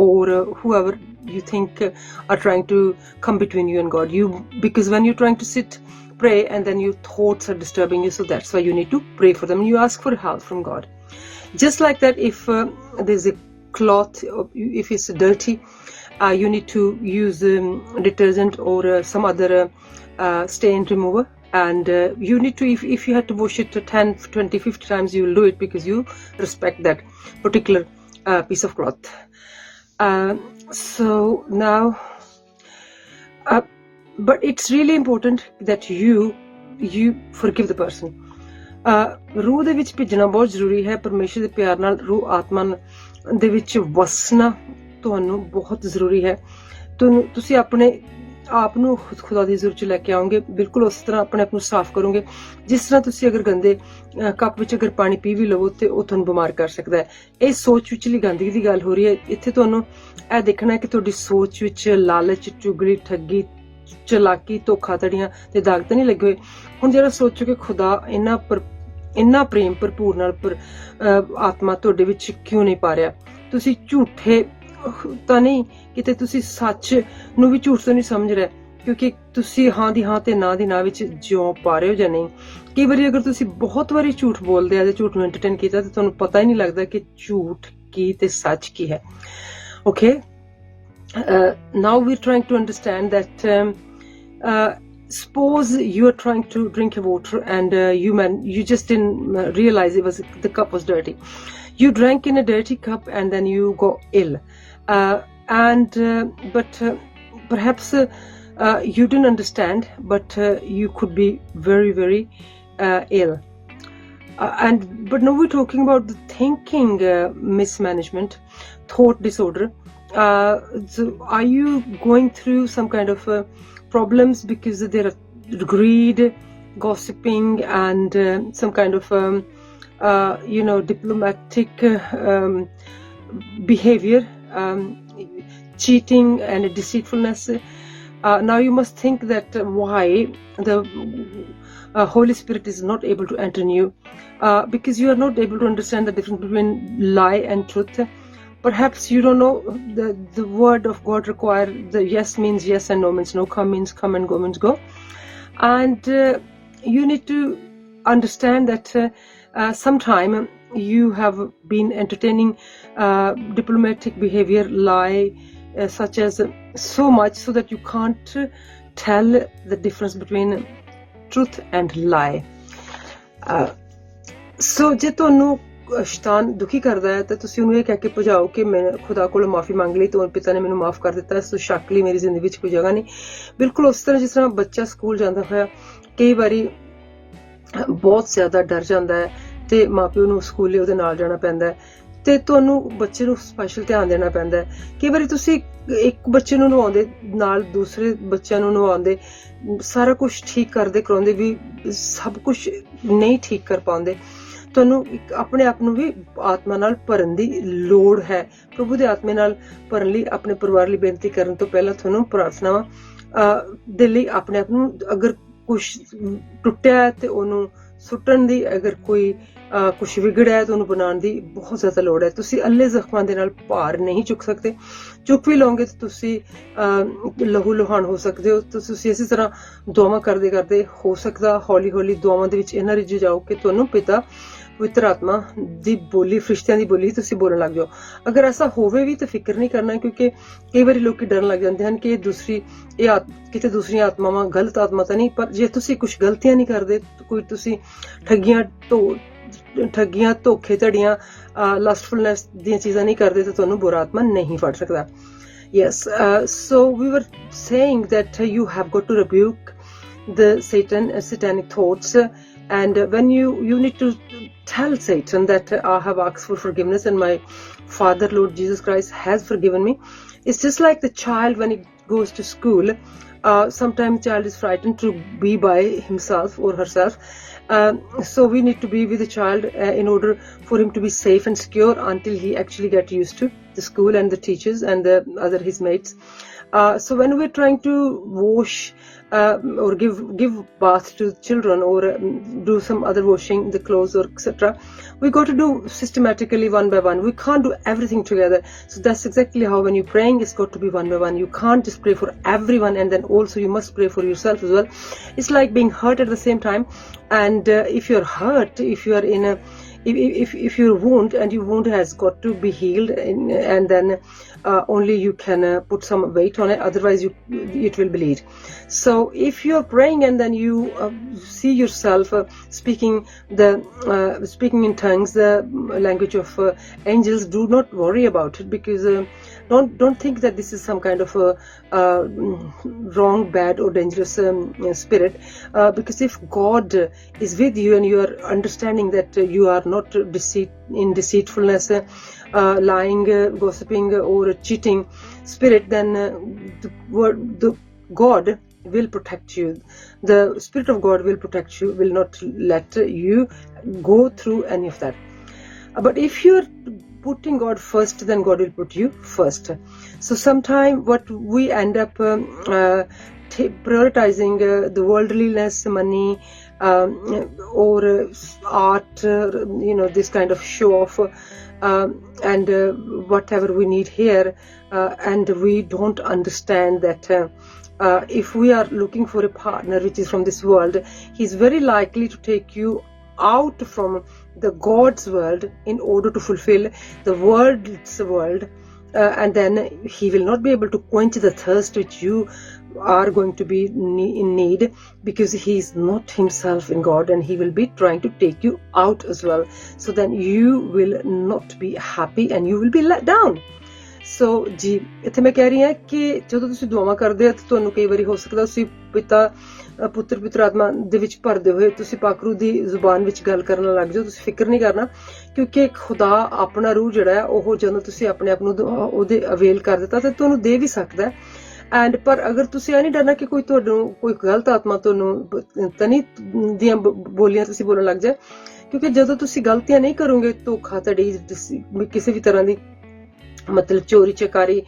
B: or whoever you think are trying to come between you and God. Because when you're trying to pray and then your thoughts are disturbing you, so that's why you need to pray for them. You ask for help from God. Just like that, if there's a cloth, if it's dirty, you need to use detergent or some other stain remover, and you need to, if you had to wash it 10, 20, 50 times, you will do it because you respect that particular piece of cloth. So now but it's really important that you forgive the person. ਰੂਹ ਦੇ ਵਿੱਚ ਭੇਜਣਾ ਬਹੁਤ ਜ਼ਰੂਰੀ ਹੈ। ਪਰਮੇਸ਼ਰ ਦੇ ਪਿਆਰ ਨਾਲ ਰੂਹ ਆਤਮਾ ਦੇ ਵਿੱਚ ਵਸਣਾ ਤੁਹਾਨੂੰ ਬਹੁਤ ਜ਼ਰੂਰੀ ਹੈ। ਤੁਸੀਂ ਆਪਣੇ ਆਪ ਨੂੰ ਖੁਦਾ ਦੀ ਹਜ਼ੂਰ ਚ ਲੈ ਕੇ ਆਓਗੇ, ਬਿਲਕੁਲ ਉਸ ਤਰ੍ਹਾਂ ਆਪਣੇ ਆਪ ਨੂੰ ਸਾਫ਼ ਕਰੋਗੇ ਜਿਸ ਤਰ੍ਹਾਂ ਤੁਸੀਂ ਅਗਰ ਗੰਦੇ ਕੱਪ ਵਿੱਚ ਅਗਰ ਪਾਣੀ ਪੀ ਵੀ ਲਵੋ ਤੇ ਉਹ ਤੁਹਾਨੂੰ ਬਿਮਾਰ ਕਰ ਸਕਦਾ ਹੈ। ਇਹ ਸੋਚ ਵਿਚਲੀ ਗੰਦਗੀ ਦੀ ਗੱਲ ਹੋ ਰਹੀ ਹੈ। ਇੱਥੇ ਤੁਹਾਨੂੰ ਇਹ ਦੇਖਣਾ ਹੈ ਕਿ ਤੁਹਾਡੀ ਸੋਚ ਵਿੱਚ ਲਾਲਚ, ਚੁਗਲੀ, ਠੱਗੀ, ਚਲਾਕੀ, ਧੋਖਾਧੜੀਆਂ ਤੇ ਦਾਗ ਤਾਂ ਨਹੀਂ ਲੱਗੇ ਹੋਏ। ਹੁਣ ਜਿਹੜਾ ਸੋਚੋ ਕਿ ਖੁਦਾ ਇੰਨਾ ਪ੍ਰੇਮ ਭਰਪੂਰ ਨਾਲ ਆਤਮਾ ਤੁਹਾਡੇ ਵਿੱਚ ਕਿਉਂ ਨਹੀਂ ਪਾ ਰਿਹਾ, ਤੁਸੀਂ ਝੂਠੇ ਤਾਂ ਨਹੀਂ, ਕਿਤੇ ਤੁਸੀਂ ਸੱਚ ਨੂੰ ਵੀ ਝੂਠ ਤੋਂ ਨਹੀਂ ਸਮਝ ਰਹੇ, ਕਿਉਂਕਿ ਤੁਸੀਂ ਹਾਂ ਦੀ ਹਾਂ ਤੇ ਨਾ ਦੀ ਨਾ ਵਿੱਚ ਜਿਉਂ ਪਾ ਰਹੇ ਹੋ ਜਾਂ ਨਹੀਂ। ਕਈ ਵਾਰੀ ਅਗਰ ਤੁਸੀਂ ਬਹੁਤ ਵਾਰੀ ਝੂਠ ਬੋਲਦੇ ਆ ਤੇ ਝੂਠ ਨੂੰ ਐਂਟਰਟੇਨ ਕੀਤਾ ਤੇ ਤੁਹਾਨੂੰ ਪਤਾ ਹੀ ਨਹੀਂ ਲੱਗਦਾ ਕਿ ਝੂਠ ਕੀ ਤੇ ਸੱਚ ਕੀ ਹੈ। Okay, now we're trying to understand that suppose you are trying to drink your water and you just didn't realize the cup was dirty. You drank in a dirty cup and then you got ill, but perhaps you didn't understand, but you could be very, very ill. But now we're talking about the thinking mismanagement, thought disorder. So are you going through some kind of problems because there are greed, gossiping, and some kind of diplomatic behavior, cheating and deceitfulness? Now you must think that why the Holy Spirit is not able to enter in you, because you are not able to understand the difference between lie and truth. Perhaps you don't know the word of God require the yes means yes and no means no, come means come and go means go. And you need to understand that sometime you have been entertaining diplomatic behavior, lie, such as so much so that you can't tell the difference between truth and lie. So ਜੇ ਤੁਹਾਨੂੰ ਸ਼ੈਤਾਨ ਦੁਖੀ ਕਰਦਾ ਹੈ ਤਾਂ ਤੁਸੀਂ ਉਹਨੂੰ ਇਹ ਕਹਿ ਕੇ ਭਜਾਓ ਕਿ ਮੈਂ ਖੁਦਾ ਕੋਲੋਂ ਮਾਫੀ ਮੰਗ ਲਈ ਤੇ ਪਿਤਾ ਨੇ ਮੈਨੂੰ ਮਾਫ ਕਰ ਦਿੱਤਾ, ਇਸ ਤੋਂ ਸ਼ੱਕ ਲਈ ਮੇਰੀ ਜ਼ਿੰਦਗੀ ਵਿੱਚ ਕੋਈ ਜਗ੍ਹਾ ਨਹੀਂ। ਬਿਲਕੁਲ ਉਸ ਤਰ੍ਹਾਂ ਜਿਸ ਤਰ੍ਹਾਂ ਬੱਚਾ ਸਕੂਲ ਜਾਂਦਾ ਹੋਇਆ ਕਈ ਵਾਰੀ ਬਹੁਤ ਜ਼ਿਆਦਾ ਡਰ ਜਾਂਦਾ ਹੈ ਤੇ ਮਾਪਿਓ ਨੂੰ ਸਕੂਲੇ ਉਹਦੇ ਨਾਲ ਜਾਣਾ ਪੈਂਦਾ ਹੈ ਤੇ ਤੁਹਾਨੂੰ ਬੱਚੇ ਨੂੰ ਸਪੈਸ਼ਲ ਧਿਆਨ ਦੇਣਾ ਪੈਂਦਾ ਹੈ। ਕਈ ਵਾਰੀ ਤੁਸੀਂ ਇੱਕ ਬੱਚੇ ਨੂੰ ਨਵਾਉਂਦੇ ਨਾਲ ਦੂਸਰੇ ਬੱਚਿਆਂ ਨੂੰ ਨਵਾਉਂਦੇ, ਸਾਰਾ ਕੁਝ ਠੀਕ ਕਰਦੇ ਕਰਾਉਂਦੇ ਵੀ ਸਭ ਕੁਝ ਨਹੀਂ ਠੀਕ ਕਰ ਪਾਉਂਦੇ। ਤੁਹਾਨੂੰ ਆਪਣੇ ਆਪ ਨੂੰ ਵੀ ਆਤਮਾ ਨਾਲ ਭਰਨ ਦੀ ਲੋੜ ਹੈ। ਪ੍ਰਭੂ ਦੇ ਆਤਮੇ ਨਾਲ ਭਰਨ ਲਈ ਆਪਣੇ ਪਰਿਵਾਰ ਲਈ ਬੇਨਤੀ ਕਰਨ ਤੋਂ ਪਹਿਲਾਂ ਤੁਹਾਨੂੰ ਪ੍ਰਾਰਥਨਾਵਾਂ ਦੇ ਲਈ ਆਪਣੇ ਆਪ ਨੂੰ, ਅਗਰ ਕੁਝ ਟੁੱਟਿਆ ਤੇ ਉਹਨੂੰ ਸੁੱਟਣ ਦੀ, ਅਗਰ ਕੋਈ ਕੁਛ ਵਿਗੜਿਆ ਤਾਂ ਉਹਨੂੰ ਬਣਾਉਣ ਦੀ ਬਹੁਤ ਜ਼ਿਆਦਾ ਲੋੜ ਹੈ। ਤੁਸੀਂ ਅੱਲੇ ਜ਼ਖਮਾਂ ਦੇ ਨਾਲ ਭਾਰ ਨਹੀਂ ਚੁੱਕ ਸਕਦੇ, ਚੁੱਕ ਵੀ ਲਓਗੇ ਤਾਂ ਤੁਸੀਂ ਲਹੂ ਲੁਹਾਨ ਹੋ ਸਕਦੇ ਹੋ। ਤੁਸੀਂ ਇਸੇ ਤਰ੍ਹਾਂ ਦੁਆਵਾਂ ਕਰਦੇ ਕਰਦੇ ਹੋ ਸਕਦਾ ਹੌਲੀ ਹੌਲੀ ਦੁਆਵਾਂ ਦੇ ਵਿੱਚ ਇਹਨਾਂ ਰਿੱਝ ਜਾਓ ਕਿ ਤੁਹਾਨੂੰ ਪਿਤਾ ਪਵਿੱਤਰ ਆਤਮਾ ਦੀ ਬੋਲੀ, ਫਰਿਸ਼ਤਿਆਂ ਦੀ ਬੋਲੀ ਤੁਸੀਂ ਬੋਲਣ ਲੱਗ ਜਾਓ। ਅਗਰ ਐਸਾ ਹੋਵੇ ਵੀ ਤਾਂ ਫਿਕਰ ਨਹੀਂ ਕਰਨਾ, ਕਿਉਂਕਿ ਕਈ ਵਾਰੀ ਲੋਕੀ ਡਰਨ ਲੱਗ ਜਾਂਦੇ ਹਨ ਕਿ ਕਿਤੇ ਦੂਸਰੀਆਂ ਆਤਮਾਵਾਂ ਗਲਤ ਆਤਮਾ ਤਾਂ ਨਹੀਂ, ਪਰ ਜੇ ਤੁਸੀਂ ਕੁਝ ਗਲਤੀਆਂ ਨਹੀਂ ਕਰਦੇ, ਕੋਈ ਤੁਸੀਂ ਠੱਗੀਆਂ ਧੋਖੇ ਧੜੀਆਂ ਲਸਟਫੁਲਨੈਸ ਦੀਆਂ ਚੀਜ਼ਾਂ ਨਹੀਂ ਕਰਦੇ ਤਾਂ ਤੁਹਾਨੂੰ ਬੁਰਾ ਆਤਮਾ ਨਹੀਂ ਫੜ ਸਕਦਾ। Yes, so we were saying that you have got to rebuke the satanic thoughts, and when you need to tell Satan that I have asked for forgiveness and my Father Lord Jesus Christ has forgiven me. It's just like the child when he goes to school. Sometimes child is frightened to be by himself or herself. So we need to be with the child in order for him to be safe and secure until he actually get used to the school and the teachers and his mates. So when we're trying to wash or give bath to children or do some other washing the clothes or etc., we got to do systematically one by one. We can't do everything together. So that's exactly how when you're praying, it's got to be one by one. You can't just pray for everyone and then also you must pray for yourself as well. It's like being hurt at the same time, and if you're hurt, if you are in a if your wound has got to be healed, and then only you can put some weight on it, otherwise it will bleed. So if you're praying and then you see yourself speaking in tongues, the language of angels, do not worry about it, because don't think that this is some kind of wrong, bad or dangerous spirit, because if God is with you and you are understanding that you are not deceitfulness, lying, gossiping or cheating spirit, then the God will protect you. The Spirit of God will protect you, will not let you go through any of that. But if you're putting God first, then God will put you first. So sometime what we end up prioritizing the worldliness, money, or art, this kind of show off, and whatever we need here, and we don't understand that if we are looking for a partner which is from this world, he's very likely to take you out from the God's world in order to fulfill the world's world, and then he will not be able to quench the thirst which you are going to be in need, because he is not himself in God, and he will be trying to take you out as well. So then you will not be happy and you will be let down. ਸੋ ਜੀ ਇੱਥੇ ਮੈਂ ਕਹਿ ਰਹੀ ਹਾਂ ਕਿ ਜਦੋਂ ਤੁਸੀਂ ਦੁਆਵਾਂ ਕਰਦੇ ਹੋ ਤਾਂ ਤੁਹਾਨੂੰ ਕਈ ਵਾਰੀ ਹੋ ਸਕਦਾ ਤੁਸੀਂ ਪਿਤਾ ਪੁੱਤਰ ਪਿਤਰ ਆਤਮਾ ਦੇ ਵਿੱਚ ਭਰਦੇ ਹੋਏ ਤੁਸੀਂ ਪਾਕਰੂ ਦੀ ਜ਼ੁਬਾਨ ਵਿੱਚ ਗੱਲ ਕਰਨ ਲੱਗ ਜਾਓ। ਤੁਸੀਂ ਫਿਕਰ ਨਹੀਂ ਕਰਨਾ, ਕਿਉਂਕਿ ਖੁਦਾ ਆਪਣਾ ਰੂਹ ਜਿਹੜਾ ਹੈ ਉਹ ਜਦੋਂ ਤੁਸੀਂ ਆਪਣੇ ਆਪ ਨੂੰ ਉਹਦੇ ਅਵੇਲ ਕਰ ਦਿੱਤਾ ਤਾਂ ਤੁਹਾਨੂੰ ਦੇ ਵੀ ਸਕਦਾ ਹੈ। ਐਂਡ ਪਰ ਅਗਰ ਤੁਸੀਂ ਇਹ ਨਹੀਂ ਡਰਨਾ ਕਿ ਕੋਈ ਤੁਹਾਨੂੰ ਕੋਈ ਗਲਤ ਆਤਮਾ ਤੁਹਾਨੂੰ ਤਨੀ ਦੀਆਂ ਬੋਲੀਆਂ ਤੁਸੀਂ ਬੋਲਣ ਲੱਗ ਜਾਏ, ਕਿਉਂਕਿ ਜਦੋਂ ਤੁਸੀਂ ਗਲਤੀਆਂ ਨਹੀਂ ਕਰੋਗੇ, ਧੋਖਾਧੜੀ ਕਿਸੇ ਵੀ ਤਰ੍ਹਾਂ ਦੀ ਮਤਲਬ ਚੋਰੀ ਚਕਾਰੀ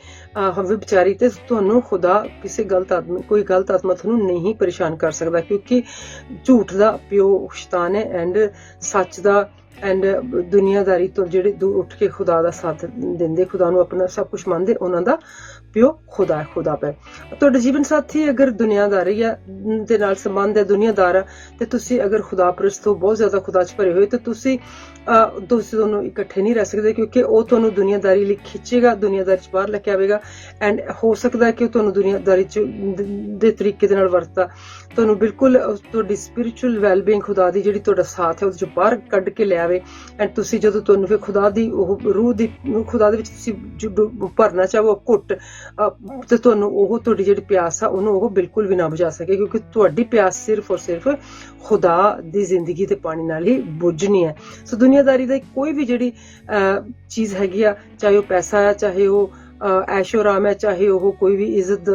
B: ਵਿਚਾਰੀ ਤੇ ਤੁਹਾਨੂੰ ਖੁਦਾ ਕਿਸੇ ਕੋਈ ਗਲਤ ਆਤਮਾ ਤੁਹਾਨੂੰ ਨਹੀਂ ਪਰੇਸ਼ਾਨ ਕਰ ਸਕਦਾ, ਕਿਉਂਕਿ ਝੂਠ ਦਾ ਪਿਓ ਸ਼ੈਤਾਨ ਹੈ ਐਂਡ ਸੱਚ ਦਾ ਐਂਡ ਦੁਨੀਆਦਾਰੀ ਤੋਂ ਜਿਹੜੇ ਦੂਰ ਉੱਠ ਕੇ ਖੁਦਾ ਦਾ ਸਾਥ ਦਿੰਦੇ, ਖੁਦਾ ਨੂੰ ਆਪਣਾ ਸਭ ਕੁਝ ਮੰਨਦੇ, ਉਹਨਾਂ ਦਾ ਪਿਓ ਖੁਦਾ ਹੈ। ਖੁਦਾ ਪੈ ਤੁਹਾਡਾ ਜੀਵਨ ਸਾਥੀ ਅਗਰ ਦੁਨੀਆਦਾਰੀ ਦੇ ਨਾਲ ਸੰਬੰਧ ਹੈ, ਦੁਨੀਆਦਾਰ ਤੇ ਤੁਸੀਂ ਅਗਰ ਖੁਦਾ ਪ੍ਰਸਤ ਹੋ, ਬਹੁਤ ਜ਼ਿਆਦਾ ਖੁਦਾ ਚ ਭਰੇ ਹੋਏ, ਤੇ ਤੁਸੀਂ ਦੋਨੋਂ ਇਕੱਠੇ ਨਹੀਂ ਰਹਿ ਸਕਦੇ, ਕਿਉਂਕਿ ਉਹ ਤੁਹਾਨੂੰ ਦੁਨੀਆਦਾਰੀ ਲਈ ਖਿੱਚੇਗਾ, ਦੁਨੀਆਦਾਰੀ ਚ ਬਾਹਰ ਲੈ ਕੇ ਆਵੇਗਾ। ਐਂਡ ਹੋ ਸਕਦਾ ਕਿ ਉਹ ਤੁਹਾਨੂੰ ਦੁਨੀਆਦਾਰੀ ਚ ਦੇ ਤਰੀਕੇ ਦੇ ਨਾਲ ਵਰਤਾ, ਤੁਹਾਨੂੰ ਬਿਲਕੁਲ ਤੁਹਾਡੀ ਸਪਿਰਿਚੁਅਲ ਵੈਲਬੀਇੰਗ ਖੁਦਾ ਦੀ ਜਿਹੜੀ ਤੁਹਾਡਾ ਸਾਥ ਹੈ ਉਹਦੇ ਚੋਂ ਬਾਹਰ ਕੱਢ ਕੇ ਲਿਆਵੇ। ਐਂਡ ਤੁਸੀਂ ਜਦੋਂ ਤੁਹਾਨੂੰ ਫਿਰ ਖੁਦਾ ਦੀ ਉਹ ਰੂਹ ਦੀ ਖੁਦਾ ਦੇ ਵਿੱਚ ਤੁਸੀਂ ਭਰਨਾ ਚਾਹੋ ਘੁੱਟ, ਤੇ ਤੁਹਾਨੂੰ ਉਹ ਤੁਹਾਡੀ ਜਿਹੜੀ ਪਿਆਸ ਆ ਉਹਨੂੰ ਉਹ ਬਿਲਕੁਲ ਵੀ ਨਾ ਬੁਝਾ ਸਕੇ, ਕਿਉਂਕਿ ਤੁਹਾਡੀ ਪਿਆਸ ਸਿਰਫ ਔਰ ਸਿਰਫ ਖੁਦਾ ਦੀ ਜ਼ਿੰਦਗੀ ਤੇ ਪਾਣੀ ਨਾਲ ਹੀ ਬੁਝਣੀ ਹੈ। ਸੋ ਦੁਨੀਆਦਾਰੀ ਦਾ ਕੋਈ ਵੀ ਜਿਹੜੀ ਚੀਜ਼ ਹੈਗੀ ਆ, ਚਾਹੇ ਉਹ ਪੈਸਾ ਆ, ਚਾਹੇ ਉਹ ਐਸ਼ੋ ਆਰਾਮ ਹੈ, ਚਾਹੇ ਉਹ ਕੋਈ ਵੀ ਇੱਜ਼ਤ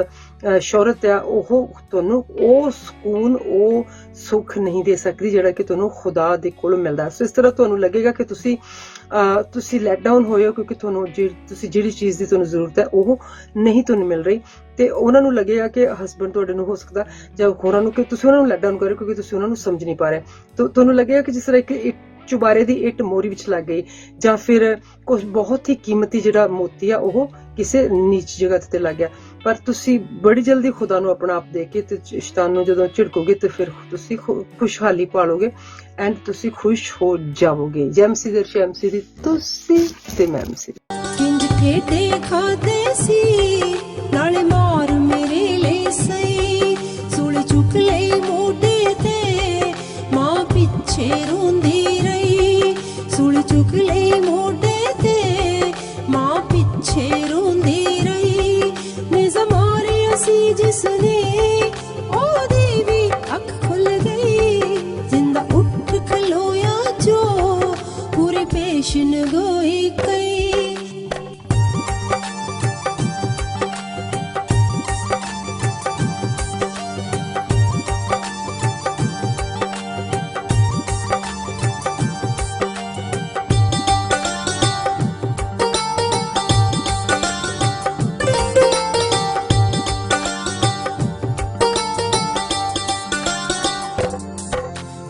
B: ਸ਼ੋਹਰਤ ਆ, ਉਹ ਤੁਹਾਨੂੰ ਉਹ ਸਕੂਨ ਉਹ ਸੁੱਖ ਨਹੀਂ ਦੇ ਸਕਦੀ ਜਿਹੜਾ ਕਿ ਤੁਹਾਨੂੰ ਖੁਦਾ ਦੇ ਕੋਲੋਂ ਮਿਲਦਾ। ਸੋ ਇਸ ਤਰ੍ਹਾਂ ਤੁਹਾਨੂੰ ਲੱਗੇਗਾ ਕਿ ਤੁਸੀਂ ਲੈਟ ਡਾਊਨ ਹੋਏ ਹੋ, ਕਿਉਂਕਿ ਤੁਹਾਨੂੰ ਤੁਸੀਂ ਜਿਹੜੀ ਚੀਜ਼ ਦੀ ਤੁਹਾਨੂੰ ਜ਼ਰੂਰਤ ਹੈ ਉਹ ਨਹੀਂ ਤੁਹਾਨੂੰ ਮਿਲ ਰਹੀ, ਤੇ ਉਹਨਾਂ ਨੂੰ ਲੱਗੇਗਾ ਕਿ ਹਸਬੈਂਡ ਤੁਹਾਡੇ ਨੂੰ ਹੋ ਸਕਦਾ ਜਾਂ ਹੋਰਾਂ ਨੂੰ ਕਿ ਤੁਸੀਂ ਉਹਨਾਂ ਨੂੰ ਲੈਟ ਡਾਊਨ ਕਰ ਰਹੇ ਹੋ, ਕਿਉਂਕਿ ਤੁਸੀਂ ਉਹਨਾਂ ਨੂੰ ਸਮਝ ਨਹੀਂ ਪਾ ਰਹੇ। ਤੁਹਾਨੂੰ ਲੱਗੇਗਾ ਕਿ ਜਿਸ ਤਰ੍ਹਾਂ ਇੱਕ ਚੁਬਾਰੇ ਦੀ ਇੱਟ ਮੋਰੀ ਵਿੱਚ ਲੱਗ ਗਈ, ਜਾਂ ਫਿਰ ਕੁਝ ਬਹੁਤ ਹੀ ਕੀਮਤੀ ਜਿਹੜਾ ਮੋਤੀ ਆ ਉਹ ਕਿਸੇ ਨੀਚ ਜਗ੍ਹਾ ਤੇ ਲੱਗ ਗਿਆ। ਪਰ ਤੁਸੀਂ ਬੜੀ ਜਲਦੀ ਖੁਦਾ ਨੂੰ ਆਪਣਾ ਆਪ ਦੇ ਕੇ ਤੇ ਸ਼ੈਤਾਨ ਨੂੰ ਜਦੋਂ ਝਿੜਕੋਗੇ ਤੇ ਫਿਰ ਤੁਸੀਂ ਖੁਸ਼ਹਾਲੀ ਪਾਲੋਗੇ ਐਂਡ ਤੁਸੀਂ ਖੁਸ਼ ਹੋ ਜਾਵੋਗੇ। ਜੈਮਸੀ ਦੇ ਸ਼ੈਮਸੀ ਦੀ ਤੁਸੀਂ ਤੇ ਮੈਮਸੀ
A: ਕਿੰਜ ਠੇਡੇ ਖਾਦੇ ਸੀ ਨਾਲੇ ਮਾਰ ਮੇਰੇ ਲਈ ਸਈ, ਸੂਲ ਚੁੱਕ ਲਈ ਮੋਢੇ ਤੇ ਮਾਂ ਪਿੱਛੇ ਰੋਂਦੀ ਰਹੀ, ਸੂਲ ਚੁੱਕ ਲਈ ਮੋਢੇ ਤੇ ਮਾਂ ਪਿੱਛੇ ਰੋਂਦੀ ਰਹੀ। ਨਿਜ਼ਮ ਮਾਰਿਆ ਸੀ ਜਿਸਨੇ ਉਹਦੀ ਵੀ ਅੱਖ ਖੁੱਲ ਗਈ, ਜ਼ਿੰਦਾ ਉੱਠ ਖਲੋਇਆ ਜੋ ਪੂਰੀ ਪੇਸ਼ਨ ਗੋਈ ਕਈ।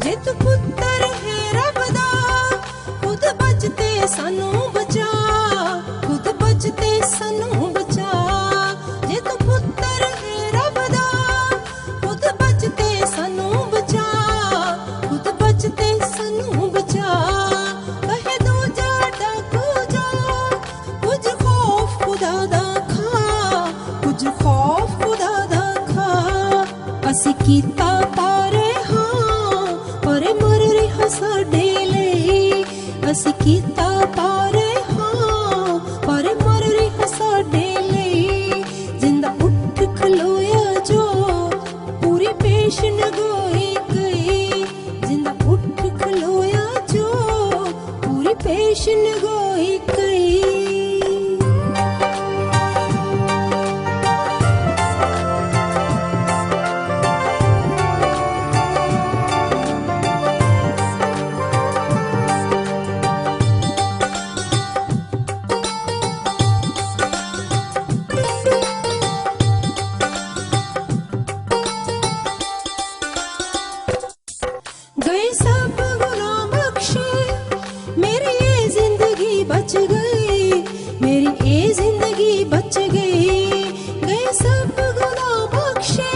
A: ਜੇ ਤੂੰ ਪੁੱਤਰ ਹੈ ਰੱਬ ਦਾ, ਖੁਦ ਬਚ ਤੇ ਸਾਨੂੰ ਬਚਾ, ਖੁਦ ਬਚ ਤੇ ਸਾਨੂੰ ਬਚਾ। ਜੇ ਤੂੰ ਪੁੱਤਰ ਹੈ ਰੱਬ ਦਾ, ਖੁਦ ਬਚ ਤੇ ਸਾਨੂੰ ਬਚਾ, ਖੁਦ ਬਚ ਤੇ ਸਾਨੂੰ ਬਚਾ। ਕਹੇ ਦੂਜਾ ਡਾਕੂ ਜਾ, ਕੁਝ ਖੌਫ ਖੁਦਾ ਦਾ ਖਾ, ਕੁਝ ਖੌਫ ਖੁਦਾ ਦਾ ਖਾ। ਅਸੀਂ ਕੀਤਾ ਮਰ ਰਿਹਾ ਸਾਡੇ ਲਈ, ਅਸੀਂ ਕੀਤਾ ਪਾਰੇ ਹਾਂ ਪਰ ਮਰ ਰਿਹਾ ਸਾਡੇ ਲਈ। ਜ਼ਿੰਦਾ ਉੱਠ ਖਲੋਇਆ ਜੋ ਪੂਰੀ ਪੇਸ਼ਨ ਗੋਈ ਗਈ, ਜ਼ਿੰਦਾ ਉੱਠ ਖਲੋਇਆ ਜੋ ਪੂਰੀ ਪੇਸ਼ਨ ਗੋਈ ਗਈ। गए सब गुनाह बख्शे, मेरी ये जिंदगी बच गई, मेरी ये जिंदगी बच गई। गए सब गुनाह बख्शे,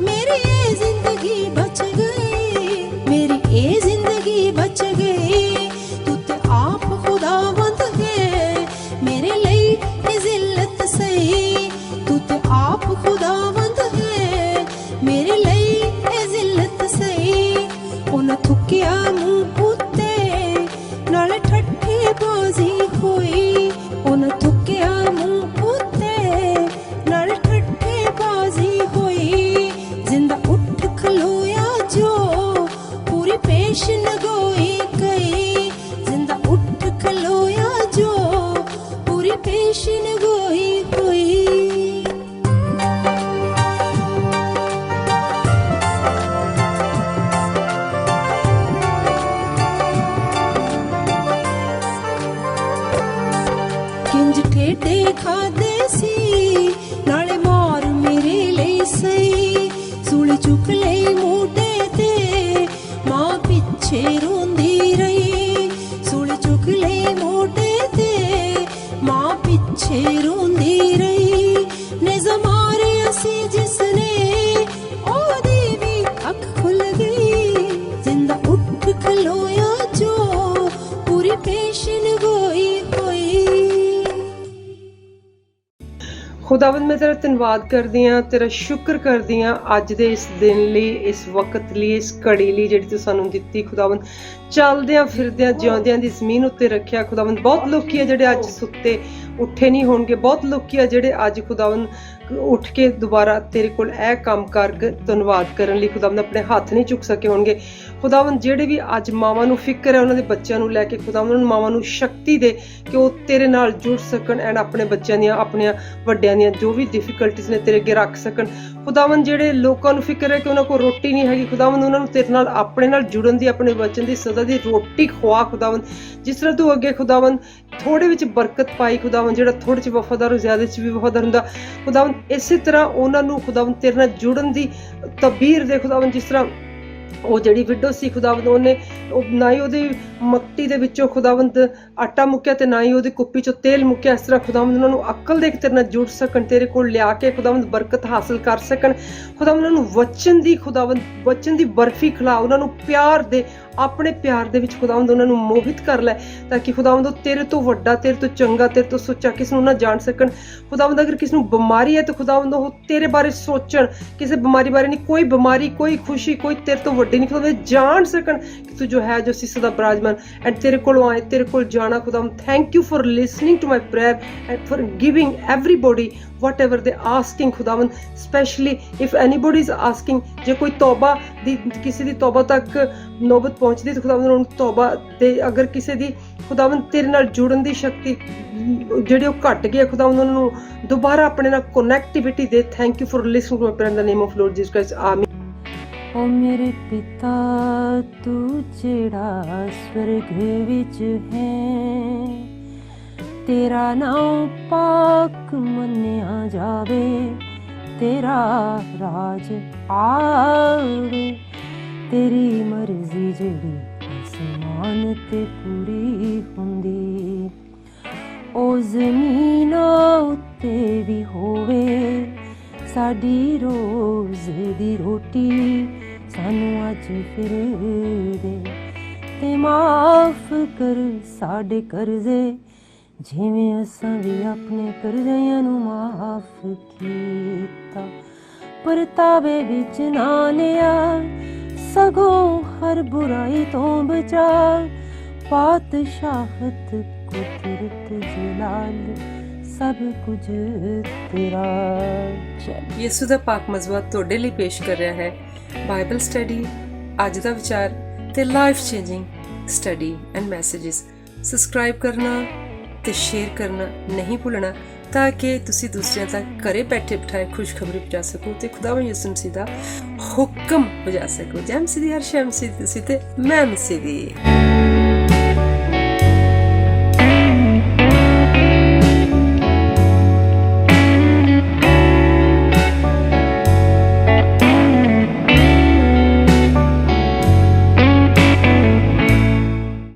A: मेरी ये जिंदगी बच गई, मेरी ये जिंदगी बच गई। तू ते आप खुदावंद है मेरे लिए ये जिल्लत सही, तू ते आप खुदावंद है मेरे लिए ये जिल्लत सही। ਉਹਨਾਂ ਥੁੱਕਿਆ ਮੂੰਹ ਉੱਤੇ ਨਾਲੇ ਠੱਠੀ ਬਾਜ਼ੀ ਹੋਈ, ਉਹਨਾਂ ਥੁੱਕਿਆ ਮੂੰਹ
B: ਖੁਦਾਵੰਦ ਮੈਂ ਤੇਰਾ ਧੰਨਵਾਦ ਕਰਦੀ ਹਾਂ, ਤੇਰਾ ਸ਼ੁਕਰ ਕਰਦੀ ਹਾਂ ਅੱਜ ਦੇ ਇਸ ਦਿਨ ਲਈ, ਇਸ ਵਕਤ ਲਈ, ਇਸ ਘੜੀ ਲਈ ਜਿਹੜੀ ਤੂੰ ਸਾਨੂੰ ਦਿੱਤੀ ਖੁਦਾਵੰਦ। ਚੱਲਦਿਆਂ ਫਿਰਦਿਆਂ ਜਿਉਂਦਿਆਂ ਦੀ ਜ਼ਮੀਨ ਉੱਤੇ ਰੱਖਿਆ ਖੁਦਾਵੰਦ। ਬਹੁਤ ਲੋਕੀ ਆ ਜਿਹੜੇ ਅੱਜ ਸੁੱਤੇ ਉੱਠੇ ਨਹੀਂ ਹੋਣਗੇ, ਬਹੁਤ ਲੋਕੀ ਆ ਜਿਹੜੇ ਅੱਜ ਖੁਦਾਵੰਦ ਉੱਠ ਕੇ ਦੁਬਾਰਾ ਤੇਰੇ ਕੋਲ ਇਹ ਕੰਮ ਕਰ ਧੰਨਵਾਦ ਕਰਨ ਲਈ ਖੁਦਾਵੰਦ ਆਪਣੇ ਹੱਥ ਨਹੀਂ ਚੁੱਕ ਸਕੇ ਹੋਣਗੇ ਖੁਦਾਵੰਦ। ਜਿਹੜੇ ਵੀ ਅੱਜ ਮਾਵਾਂ ਨੂੰ ਫਿਕਰ ਹੈ ਉਹਨਾਂ ਦੇ ਬੱਚਿਆਂ ਨੂੰ ਲੈ ਕੇ ਖੁਦਾਵੰਦ, ਉਹਨਾਂ ਮਾਵਾਂ ਨੂੰ ਸ਼ਕਤੀ ਦੇ ਕਿ ਉਹ ਤੇਰੇ ਨਾਲ ਜੁੜ ਸਕਣ ਐਂਡ ਆਪਣੇ ਬੱਚਿਆਂ ਦੀਆਂ, ਆਪਣੀਆਂ ਵੱਡਿਆਂ ਦੀਆਂ ਜੋ ਵੀ ਡਿਫਿਕਲਟੀਜ਼ ਨੇ ਤੇਰੇ ਅੱਗੇ ਰੱਖ ਸਕਣ ਖੁਦਾਵੰਦ। ਜਿਹੜੇ ਲੋਕਾਂ ਨੂੰ ਫਿਕਰ ਹੈ ਕਿ ਉਹਨਾਂ ਕੋਲ ਰੋਟੀ ਨਹੀਂ ਹੈਗੀ ਖੁਦਾਵੰਦ, ਉਹਨਾਂ ਨੂੰ ਤੇਰੇ ਨਾਲ ਆਪਣੇ ਨਾਲ ਜੁੜਨ ਦੀ, ਆਪਣੇ ਵਚਨ ਦੀ ਸਦਾ ਦੀ ਰੋਟੀ ਖਵਾ ਖੁਦਾਵੰਦ। ਜਿਸ ਤਰ੍ਹਾਂ ਤੂੰ ਅੱਗੇ ਖੁਦਾਵੰਦ ਥੋੜੇ ਵਿੱਚ ਬਰਕਤ ਪਾਈ ਖੁਦਾਵੰਦ, ਜਿਹੜਾ ਥੋੜੇ 'ਚ ਵਫਾਦਾਰ ਉਹ ਜ਼ਿਆਦਾ 'ਚ ਵੀ ਵਫਾਦਾਰ ਹੁੰਦਾ ਖੁਦਾਵੰਦ। ਇਸੇ ਤਰ੍ਹਾਂ ਉਹਨਾਂ ਨੂੰ ਖੁਦਾਵੰਦ ਤੇਰੇ ਨਾਲ ਜੁੜਨ ਦੀ ਤਬੀਰ ਦੇ ਖੁਦਾਵੰਦ। ਜਿਸ ਤਰ੍ਹਾਂ ਉਹ ਜਿਹੜੀ ਵਿਡੋ ਸੀ ਖੁਦਾਵੰਦ, ਉਹਨੇ ਨਾ ਹੀ ਉਹਦੀ ਮੱਟੀ ਦੇ ਵਿੱਚੋਂ ਖੁਦਾਵੰਦ ਆਟਾ ਮੁੱਕਿਆ ਤੇ ਨਾ ਹੀ ਉਹਦੀ ਕੁੱਪੀ 'ਚੋਂ ਤੇਲ ਮੁੱਕਿਆ। ਇਸ ਤਰ੍ਹਾਂ ਖੁਦਾਵੰਦ ਉਹਨਾਂ ਨੂੰ ਅਕਲ ਦੇ ਕੇ ਤੇਰੇ ਨਾਲ ਜੁੜ ਸਕਣ, ਤੇਰੇ ਕੋਲ ਲਿਆ ਕੇ ਖੁਦਾਵੰਦ ਬਰਕਤ ਹਾਸਲ ਕਰ ਸਕਣ ਖੁਦਾਵੰਦ। ਉਹਨਾਂ ਨੂੰ ਵਚਨ ਦੀ ਖੁਦਾਵੰਦ, ਵਚਨ ਦੀ ਬਰਫੀ ਖਿਲਾ, ਉਹਨਾਂ ਨੂੰ ਪਿਆਰ ਦੇ, ਆਪਣੇ ਪਿਆਰ ਦੇ ਵਿੱਚ ਖੁਦਾਵੰਦ ਉਹਨਾਂ ਨੂੰ ਮੋਹਿਤ ਕਰ ਲੈ ਤਾਂ ਕਿ ਖੁਦਾਵੰਦ ਉਹ ਤੇਰੇ ਤੋਂ ਵੱਡਾ, ਤੇਰੇ ਤੋਂ ਚੰਗਾ, ਤੇਰੇ ਤੋਂ ਸੁੱਚਾ ਕਿਸ ਨੂੰ ਨਾ ਜਾਣ ਸਕਣ ਖੁਦਾਵੰਦ। ਅਗਰ ਕਿਸ ਨੂੰ ਬਿਮਾਰੀ ਹੈ ਤਾਂ ਖੁਦਾਵੰਦ ਉਹ ਤੇਰੇ ਬਾਰੇ ਸੋਚਣ, ਕਿਸੇ ਬਿਮਾਰੀ ਬਾਰੇ ਨਹੀਂ, ਕੋਈ ਬਿਮਾਰੀ, ਕੋਈ ਖੁਸ਼ੀ, ਕੋਈ ਤੇਰੇ ਤੋਂ ਵੱਡੀ ਨਹੀਂ ਖੁਦਾਵੰਦ, ਜਾਣ ਸਕਣ ਕਿ ਤੂੰ ਜੋ ਹੈ, ਜੋ ਸੀ ਸਦਾ ਬਰਾਜਮਾਨ ਐਂਡ ਤੇਰੇ ਕੋਲੋਂ ਆਏ, ਤੇਰੇ ਕੋਲ ਜਾਣਾ ਖੁਦਾਵੰਦ। Thank you for listening to my prayer and for giving everybody whatever they asking ਖੁਦਾਵੰਦ। Specially if anybody is asking, ਜੇ ਕੋਈ ਤੌਬਾ ਦੀ, ਕਿਸੇ ਦੀ ਤੌਬਾ ਤੱਕ ਨੌਬਤ ਪਹੁੰਚਦੀ ਤਾਂ ਖੁਦਾਵੰਦ ਉਹਨੂੰ ਤੌਬਾ ਦੇ, ਅਗਰ ਕਿਸੇ ਦੀ ਖੁਦਾਵੰਦ ਤੇਰੇ ਨਾਲ ਜੁੜਨ ਦੀ ਸ਼ਕਤੀ ਜਿਹੜੀ ਉਹ ਘਟ ਗਈ ਹੈ ਖੁਦਾਵੰਦ, ਉਹਨਾਂ ਨੂੰ ਦੁਬਾਰਾ ਆਪਣੇ ਨਾਲ ਕਨੈਕਟੀਵਿਟੀ ਦੇ। Thank you for listening to my prayer in the name of Lord Jesus Christ, amen.
A: ਓ ਮੇਰੇ ਪਿਤਾ ਤੂੰ ਜਿਹੜਾ ਸਵਰਗ ਵਿੱਚ ਹੈ, ਤੇਰਾ ਨਾਮ ਪਾਕ ਮੰਨਿਆ ਜਾਵੇ, ਤੇਰਾ ਰਾਜ ਆਵੇ, ਤੇਰੀ ਮਰਜ਼ੀ ਜਿਹੜੀ ਅਸਮਾਨ ਤੇ ਪੂਰੀ ਹੁੰਦੀ, ਉਹ ਜ਼ਮੀਨ ਉੱਤੇ ਵੀ ਹੋਵੇ। ਸਾਡੀ ਰੋਜ਼ ਦੀ ਰੋਟੀ ਸਾਨੂੰ ਅੱਜ ਫਿਰ ਦੇ, ਤੇ ਮਾਫ ਕਰ ਸਾਡੇ ਕਰਜ਼ੇ ਜਿਵੇਂ ਅਸਾਂ ਵੀ ਆਪਣੇ ਕਰਜ਼ਿਆਂ ਨੂੰ ਮਾਫ ਕੀਤਾ। ਪਰਤਾਵੇ ਵਿੱਚ ਨਾ ਲਿਆ, ਸਗੋਂ ਹਰ ਬੁਰਾਈ ਤੋਂ ਬਚਾ। ਪਾਤਸ਼ਾਹਤ, ਕੁਦਰਤ, ਜਲਾਲ ਸਭ ਕੁਝ ਤੇਰਾ।
B: ਯਿਸੂ ਦਾ ਪਾਕ ਮਜ਼ਬਾ ਤੁਹਾਡੇ ਲਈ ਪੇਸ਼ ਕਰ ਰਿਹਾ ਹੈ ਬਾਈਬਲ ਸਟੱਡੀ, ਅੱਜ ਦਾ ਵਿਚਾਰ ਤੇ life changing study and messages. Subscribe ਕਰਨਾ ਤੇ ਸ਼ੇਅਰ ਕਰਨਾ ਨਹੀਂ ਭੁੱਲਣਾ ਤਾਂ ਕਿ ਤੁਸੀਂ ਦੂਸਰਿਆਂ ਤੱਕ ਘਰੇ ਬੈਠੇ ਬਿਠਾਏ ਖੁਸ਼ਖਬਰੀ ਪਹੁੰਚਾ ਸਕੋ ਤੇ ਖੁਦਾਵੰਦ ਯਿਸੂ ਮਸੀਹ ਦਾ ਹੁਕਮ ਪਹੁੰਚਾ ਸਕੋ। ਜੈ ਮਸੀਹ ਦੀ, ਹਰ ਸ਼ੈ ਮਸੀਹ ਦੀ, ਤੁਸੀਂ ਤੇ ਮੈਂ ਮਸੀਹ ਦੀ।